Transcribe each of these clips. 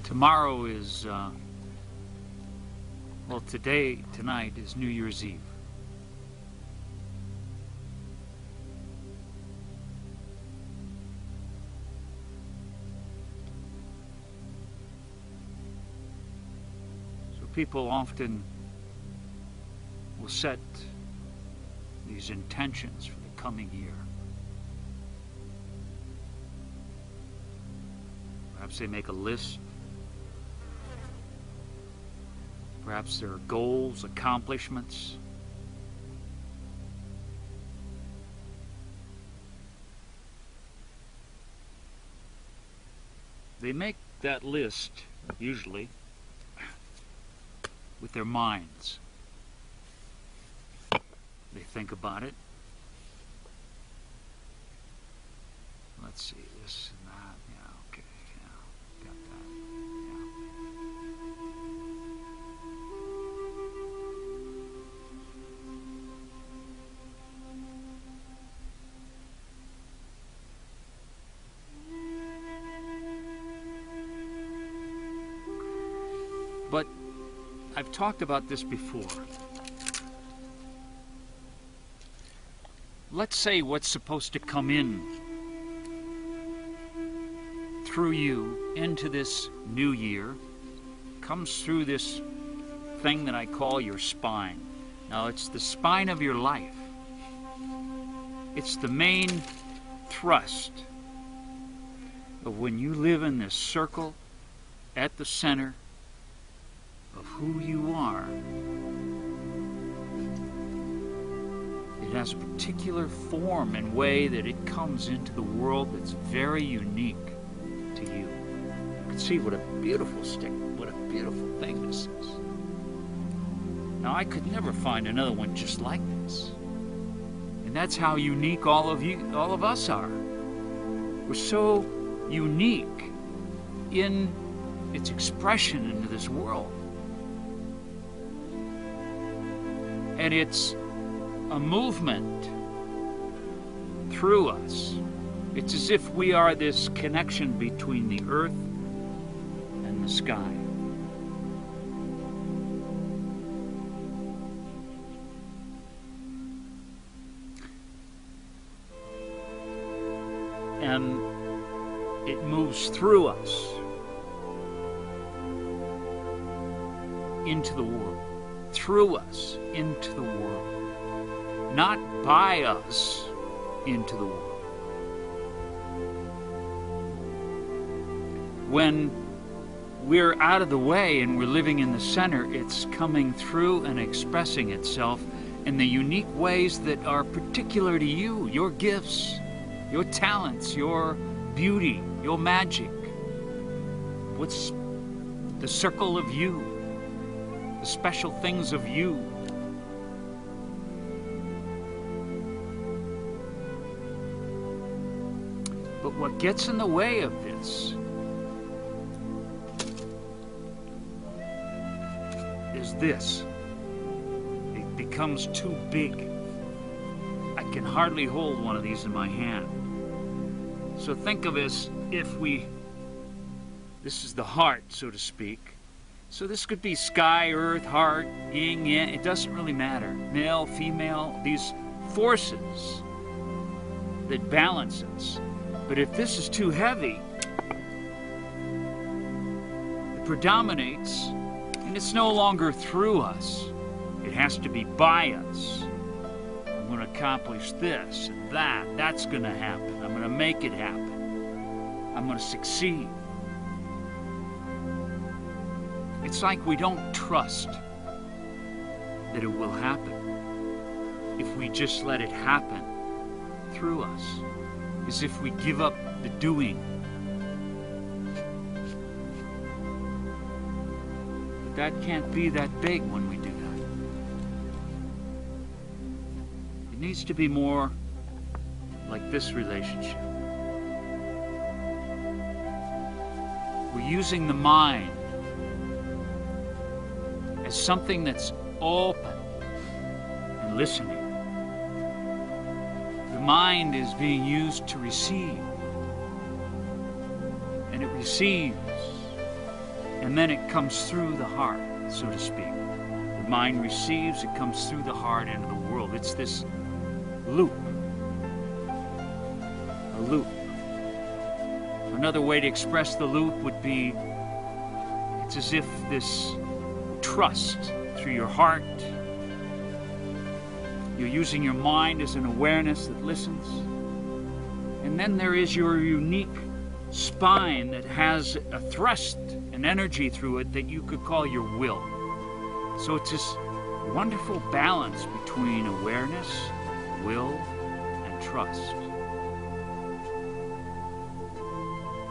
Tomorrow is, well, tonight is New Year's Eve. So people often will set these intentions for the coming year. Perhaps they make a list. Perhaps there are goals, accomplishments. They make that list, usually, with their minds. They think about it. Let's see, this and that. Yeah, okay, yeah, got that. But I've talked about this before. Let's say what's supposed to come in through you into this new year comes through this thing that I call your spine. Now, it's the spine of your life. It's the main thrust of when you live in this circle at the center of who you are. It has a particular form and way that it comes into the world that's very unique to you. You can see what a beautiful stick, what a beautiful thing this is. Now, I could never find another one just like this. And that's how unique all of us are. We're so unique in its expression into this world. And it's a movement through us. It's as if we are this connection between the earth and the sky. And it moves through us into the world, through us into the world. Not by us into the world. When we're out of the way and we're living in the center, it's coming through and expressing itself in the unique ways that are particular to you, your gifts, your talents, your beauty, your magic. What's the circle of you, the special things of you. But what gets in the way of this is this. It becomes too big. I can hardly hold one of these in my hand. So think of this if this is the heart, so to speak. So this could be sky, earth, heart, yin, yang, it doesn't really matter. Male, female, these forces that balance us. But if this is too heavy, it predominates, and it's no longer through us. It has to be by us. I'm going to accomplish this and that. That's going to happen. I'm going to make it happen. I'm going to succeed. It's like we don't trust that it will happen if we just let it happen through us. As if we give up the doing. But that can't be that big when we do that. It needs to be more like this relationship. We're using the mind as something that's open and listening. The mind is being used to receive, and it receives and then it comes through the heart, so to speak. The mind receives, it comes through the heart into the world. It's this loop. A loop. Another way to express the loop would be, it's as if this trust through your heart, you're using your mind as an awareness that listens. And then there is your unique spine that has a thrust, an energy through it that you could call your will. So it's this wonderful balance between awareness, will, and trust.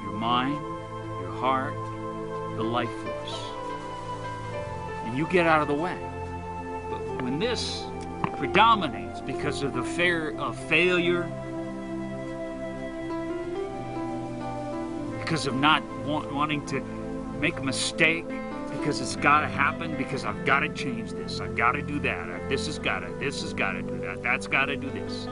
Your mind, your heart, the life force. And you get out of the way. But when this predominates because of the fear of failure, because of not wanting to make a mistake, because it's got to happen, because I've got to change this, I've got to do that, this has got to do that, that's got to do this.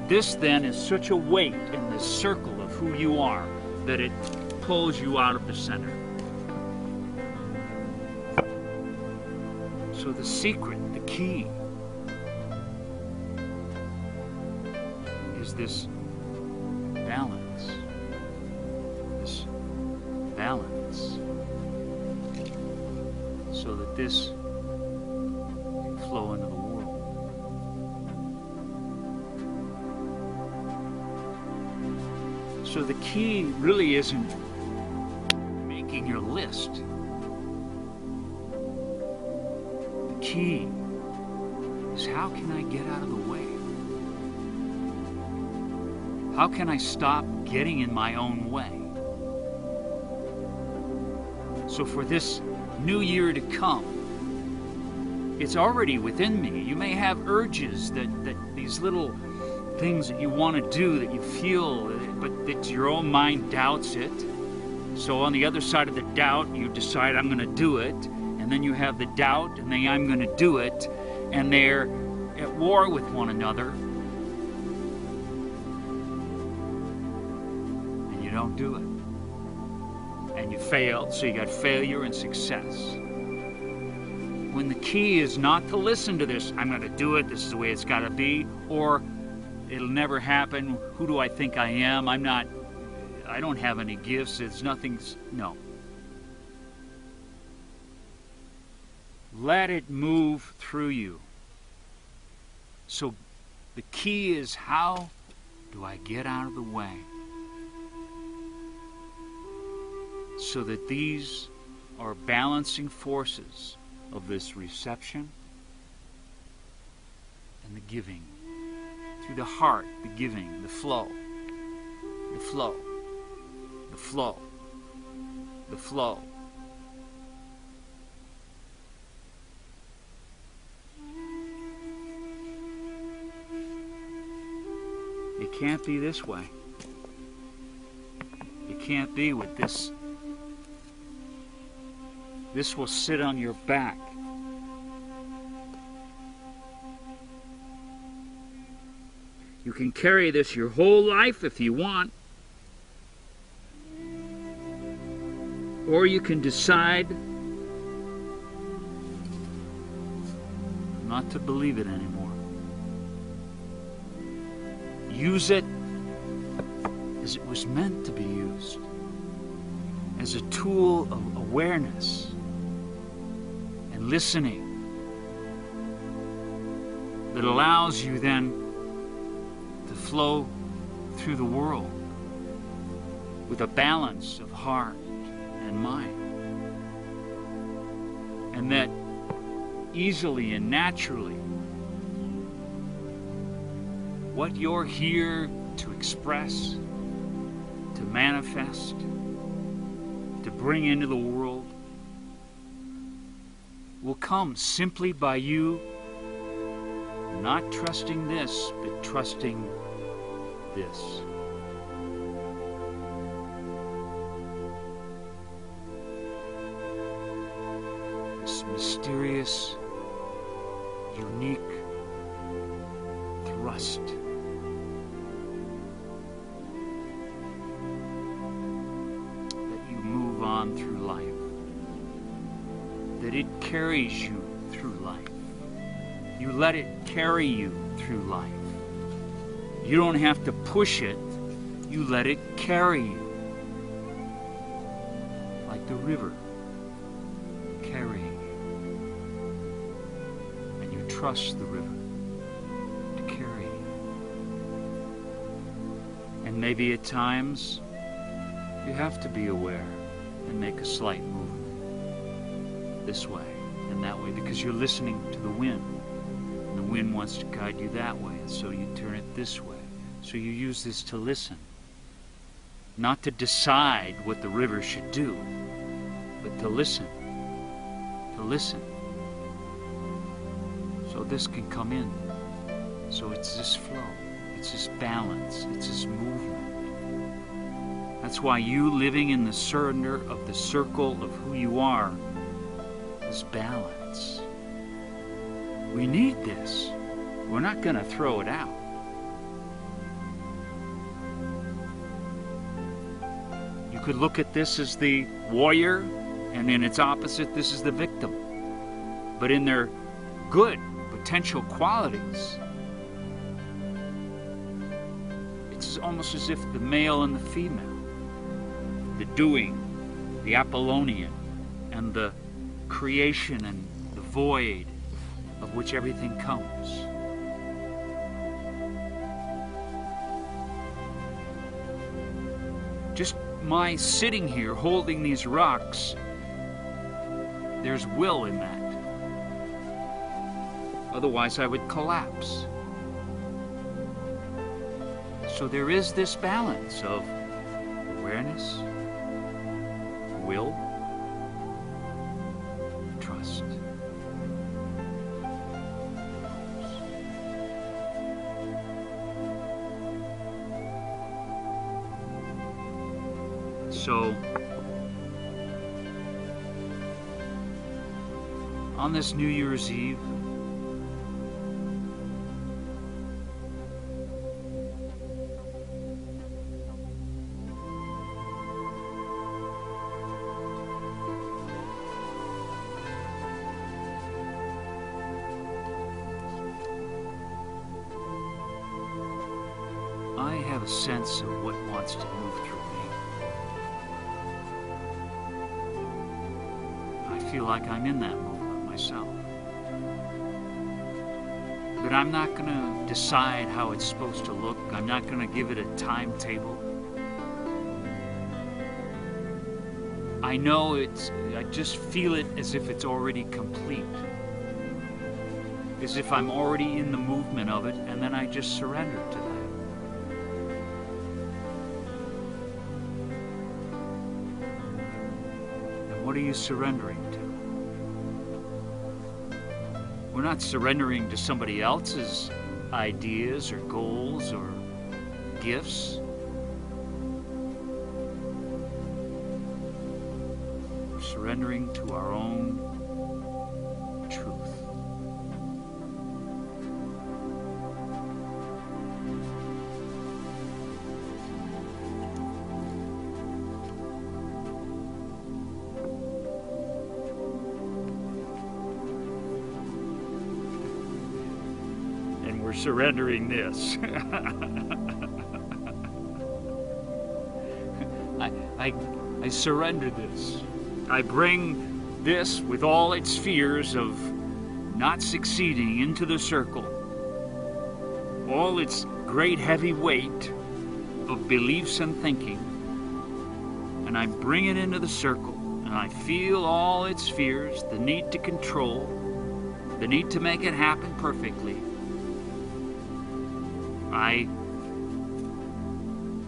This then is such a weight in this circle of who you are that it pulls you out of the center. So the secret, the key, is this balance. This balance. So that this can flow into the world. So the key really isn't making your list. The key is, how can I get out of the way? How can I stop getting in my own way? So for this new year to come, it's already within me. You may have urges that these little things that you want to do, that you feel, but that your own mind doubts it. So on the other side of the doubt, you decide, I'm going to do it. And then you have the doubt, and then I'm going to do it. And they're at war with one another. You don't do it. And you failed, so you got failure and success. When the key is not to listen to this, I'm going to do it, this is the way it's got to be, or it'll never happen, who do I think I am, I don't have any gifts, it's nothing, no. Let it move through you. So the key is, how do I get out of the way? So that these are balancing forces of this reception and the giving. Through the heart, the giving, the flow, the flow, the flow, the flow. It can't be this way. It can't be with this. This will sit on your back. You can carry this your whole life if you want. Or you can decide not to believe it anymore. Use it as it was meant to be used, as a tool of awareness and listening that allows you then to flow through the world with a balance of heart and mind. And that easily and naturally, what you're here to express, to manifest, to bring into the world, will come simply by you not trusting this, but trusting this. This mysterious, unique thrust. it carries you through life. You let it carry you through life. You don't have to push it. You let it carry you. Like the river carrying you. And you trust the river to carry you. And maybe at times you have to be aware and make a slight movement this way and that way because you're listening to the wind. And the wind wants to guide you that way, and so you turn it this way. So you use this to listen. Not to decide what the river should do, but to listen. To listen. So this can come in. So it's this flow. It's this balance. It's this movement. That's why you living in the surrender of the circle of who you are is balance. We need this. We're not going to throw it out. You could look at this as the warrior, and in its opposite, this is the victim. But in their good potential qualities, it's almost as if the male and the female, the doing, the Apollonian, and the creation and the void of which everything comes. Just my sitting here holding these rocks, there's will in that. Otherwise I would collapse. So there is this balance of awareness, will, trust. So, on this New Year's Eve, I have a sense of what wants to move through me. I feel like I'm in that movement myself. But I'm not going to decide how it's supposed to look. I'm not going to give it a timetable. I know I just feel it as if it's already complete. As if I'm already in the movement of it, and then I just surrender to that. What are you surrendering to? We're not surrendering to somebody else's ideas or goals or gifts. We're surrendering to our own truth. We're surrendering this. I surrender this. I bring this with all its fears of not succeeding into the circle. All its great heavy weight of beliefs and thinking. And I bring it into the circle. And I feel all its fears, the need to control, the need to make it happen perfectly. I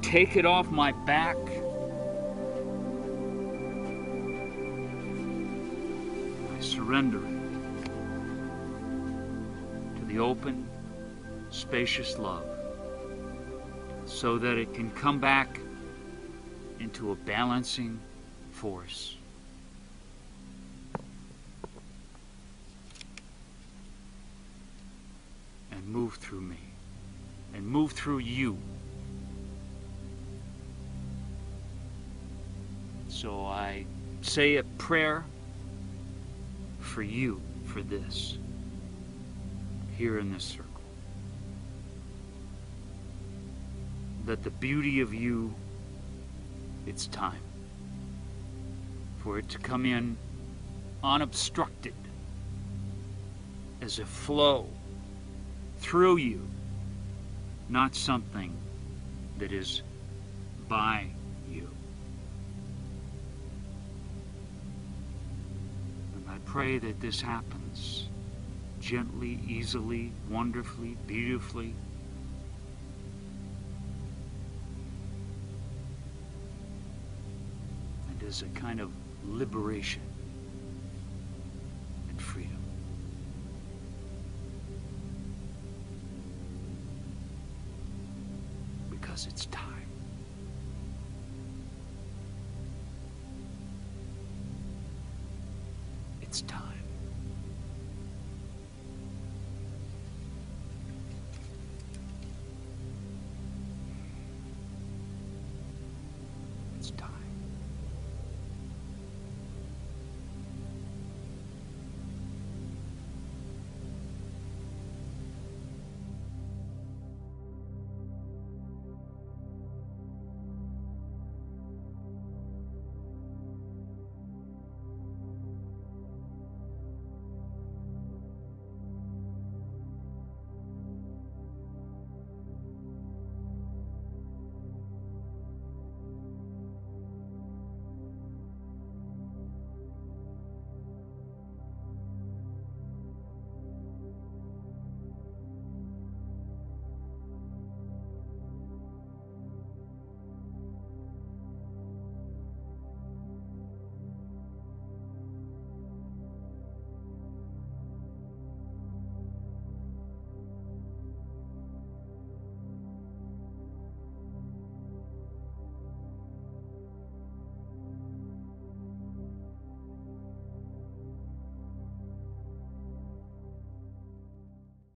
take it off my back. I surrender it to the open, spacious love so that it can come back into a balancing force. And move through me. And move through you. So I say a prayer for you for this, here in this circle. That the beauty of you, it's time for it to come in unobstructed as a flow through you, not something that is by you. And I pray that this happens gently, easily, wonderfully, beautifully. And as a kind of liberation and freedom. Because it's time.